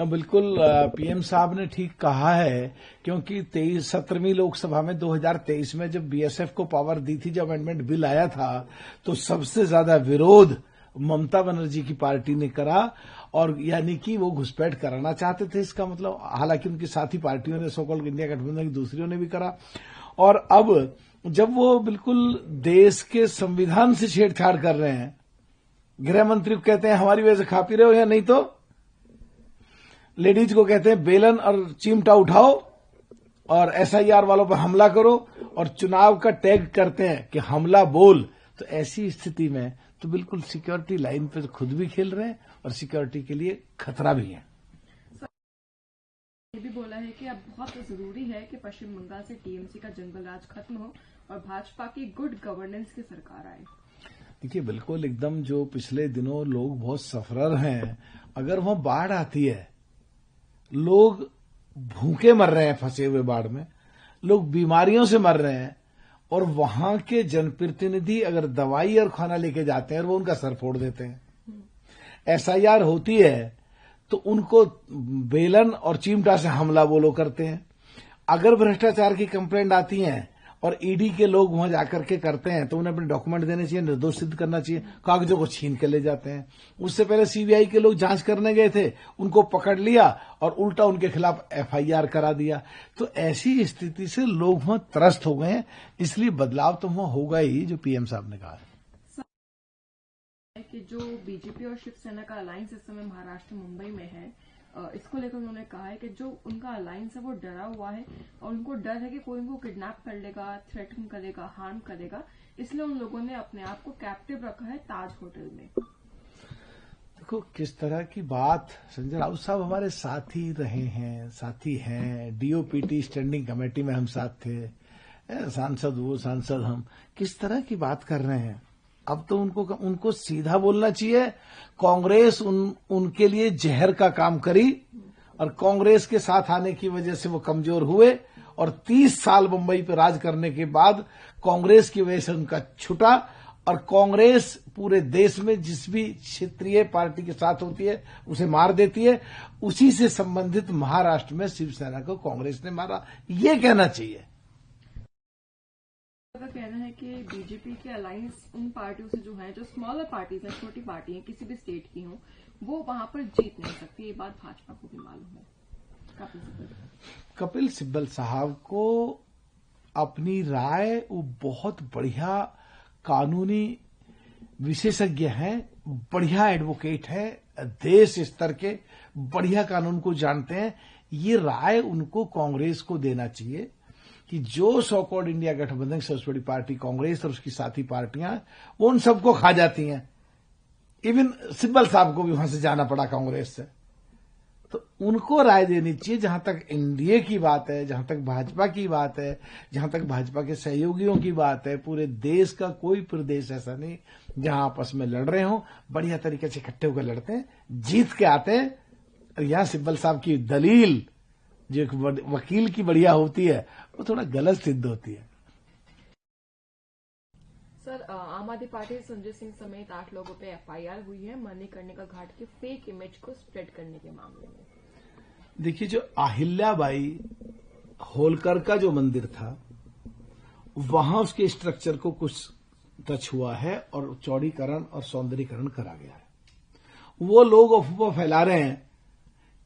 बिल्कुल पीएम साहब ने ठीक कहा है, क्योंकि 17वीं लोकसभा में 2023 में जब बीएसएफ को पावर दी थी, जब अमेंडमेंट बिल आया था, तो सबसे ज्यादा विरोध ममता बनर्जी की पार्टी ने करा, और यानी कि वो घुसपैठ कराना चाहते थे। इसका मतलब, हालांकि उनकी साथी पार्टियों ने, सोकॉल्ड इंडिया गठबंधन की दूसरियों ने भी करा। और अब जब वो बिल्कुल देश के संविधान से छेड़छाड़ कर रहे हैं, गृह मंत्री को कहते हैं हमारी वजह से खा पी रहे हो या नहीं, तो लेडीज को कहते हैं बेलन और चिमटा उठाओ और एसआईआर वालों पर हमला करो, और चुनाव का टैग करते हैं कि हमला बोल। तो ऐसी स्थिति में तो बिल्कुल सिक्योरिटी लाइन पे खुद भी खेल रहे हैं और सिक्योरिटी के लिए खतरा भी है। ये भी बोला है कि अब बहुत जरूरी है कि पश्चिम बंगाल से टीएमसी का जंगल राज खत्म हो और भाजपा की गुड गवर्नेंस की सरकार आए। देखिए, बिल्कुल एकदम, जो पिछले दिनों लोग बहुत सफरर हैं, अगर वहां बाढ़ आती है, लोग भूखे मर रहे हैं, फंसे हुए बाढ़ में, लोग बीमारियों से मर रहे हैं, और वहां के जनप्रतिनिधि अगर दवाई और खाना लेके जाते हैं और वो उनका सर फोड़ देते हैं। एसआईआर होती है तो उनको बेलन और चिमटा से हमला बोलो करते हैं। अगर भ्रष्टाचार की कंप्लेंट आती है और ईडी के लोग वहां जाकर के करते हैं, तो उन्हें अपने डॉक्यूमेंट देने चाहिए, निर्दोष सिद्ध करना चाहिए, कागजों को छीन के ले जाते हैं। उससे पहले सीबीआई के लोग जांच करने गए थे, उनको पकड़ लिया और उल्टा उनके खिलाफ एफआईआर करा दिया। तो ऐसी स्थिति से लोग वहां त्रस्त हो गए हैं, इसलिए बदलाव तो वहां होगा ही, जो पीएम साहब ने कहा है। कि जो बीजेपी और शिवसेना का अलायंस इस समय महाराष्ट्र मुंबई में है, इसको लेकर उन्होंने कहा है कि जो उनका अलायंस है वो डरा हुआ है और उनको डर है कि कोई उनको किडनैप कर लेगा, थ्रेटन करेगा, हार्म करेगा, इसलिए उन लोगों ने अपने आप को कैप्टिव रखा है ताज होटल में। देखो किस तरह की बात, संजय राउत साहब हमारे साथी रहे हैं, साथी हैं, डीओपीटी स्टैंडिंग कमेटी में हम साथ थे, सांसद वो सांसद हम, किस तरह की बात कर रहे हैं। अब तो उनको सीधा बोलना चाहिए, कांग्रेस उनके लिए जहर का काम करी और कांग्रेस के साथ आने की वजह से वो कमजोर हुए, और 30 साल मुंबई पर राज करने के बाद कांग्रेस की वजह से उनका छुटा, और कांग्रेस पूरे देश में जिस भी क्षेत्रीय पार्टी के साथ होती है उसे मार देती है। उसी से संबंधित महाराष्ट्र में शिवसेना को कांग्रेस ने मारा, ये कहना चाहिए। का कहना है कि बीजेपी के अलायंस उन पार्टियों से जो है, जो स्मॉलर पार्टीज है, छोटी पार्टी है, किसी भी स्टेट की हो, वो वहां पर जीत नहीं सकती। ये बात भाजपा को भी मालूम है। कपिल सिब्बल साहब को अपनी राय, वो बहुत बढ़िया कानूनी विशेषज्ञ हैं, बढ़िया एडवोकेट है, देश स्तर के बढ़िया कानून को जानते हैं। ये राय उनको कांग्रेस को देना चाहिए कि जो सो-कॉल्ड इंडिया गठबंधन सबसे बड़ी पार्टी कांग्रेस और उसकी साथी पार्टियां, वो उन सबको खा जाती हैं। इवन सिब्बल साहब को भी वहां से जाना पड़ा कांग्रेस से। तो उनको राय देनी चाहिए। जहां तक एनडीए की बात है, जहां तक भाजपा की बात है, जहां तक भाजपा के सहयोगियों की बात है, पूरे देश का कोई प्रदेश ऐसा नहीं जहां आपस में लड़ रहे हो, बढ़िया तरीके से इकट्ठे होकर लड़ते हैं, जीत के आते हैं। और यहां सिब्बल साहब की दलील जो एक वकील की बढ़िया होती है, वो थोड़ा गलत सिद्ध होती है। सर, आम आदमी पार्टी संजय सिंह समेत 8 लोगों पे एफआईआर हुई है मणिकर्णिका घाट के फेक इमेज को स्प्रेड करने के मामले में। देखिए, जो अहिल्याबाई होलकर का जो मंदिर था, वहां उसके स्ट्रक्चर को कुछ टच हुआ है और चौड़ीकरण और सौंदर्यीकरण करा गया है। वो लोग अफवाह फैला रहे हैं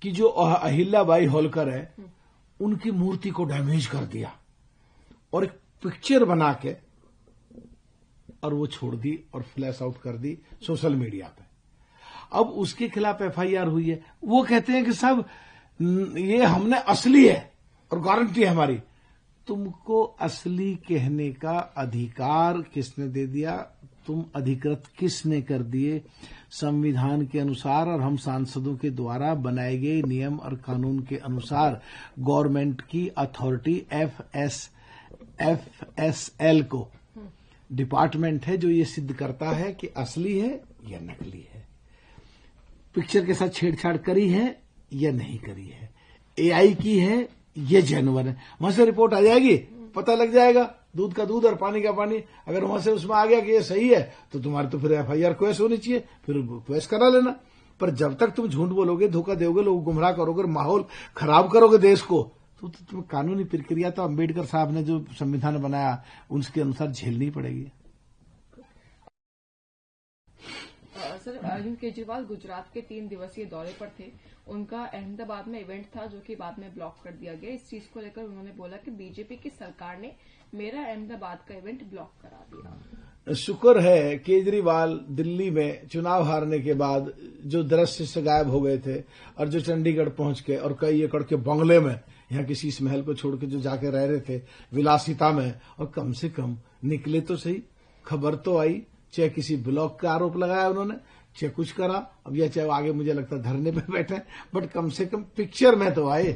कि जो अहिल्याबाई होलकर है, उनकी मूर्ति को डैमेज कर दिया और एक पिक्चर बना के और वो छोड़ दी और फ्लैश आउट कर दी सोशल मीडिया पे। अब उसके खिलाफ एफआईआर हुई है। वो कहते हैं कि साहब ये हमने असली है और गारंटी है हमारी। तुमको असली कहने का अधिकार किसने दे दिया? तुम अधिकृत किसने कर दिए? संविधान के अनुसार और हम सांसदों के द्वारा बनाए गए नियम और कानून के अनुसार गवर्नमेंट की अथॉरिटी एफएसएल को डिपार्टमेंट है जो ये सिद्ध करता है कि असली है या नकली है, पिक्चर के साथ छेड़छाड़ करी है या नहीं करी है, एआई की है ये जेन्युइन है। वहां से रिपोर्ट आ जाएगी, पता लग जाएगा, दूध का दूध और पानी का पानी। अगर वहां से उसमें आ गया कि ये सही है तो तुम्हारी तो फिर एफआईआर क्वेश होनी चाहिए, फिर क्वेश करा लेना। पर जब तक तुम झूठ बोलोगे, धोखा दोगे, लोग गुमराह करोगे, माहौल खराब करोगे देश को, तो तुम्हें कानूनी प्रक्रिया तो अम्बेडकर साहब ने जो संविधान बनाया उसके अनुसार झेलनी पड़ेगी। सर, अरविंद केजरीवाल गुजरात के 3 दिवसीय दौरे पर थे। उनका अहमदाबाद में इवेंट था जो कि बाद में ब्लॉक कर दिया गया। इस चीज को लेकर उन्होंने बोला कि बीजेपी की सरकार ने मेरा अहमदाबाद का इवेंट ब्लॉक करा दिया। शुक्र है केजरीवाल दिल्ली में चुनाव हारने के बाद जो दृश्य से गायब हो गए थे और जो चंडीगढ़ पहुंच के और कई एकड़ के बंगले में यहाँ किसी इस महल को छोड़ के जो जाके रह रहे थे विलासिता में, और कम से कम निकले तो सही, खबर तो आई। चाहे किसी ब्लॉक का आरोप लगाया उन्होंने, चाहे कुछ करा, अब या चाहे आगे मुझे लगता है धरने पे बैठे, बट कम से कम पिक्चर में तो आए।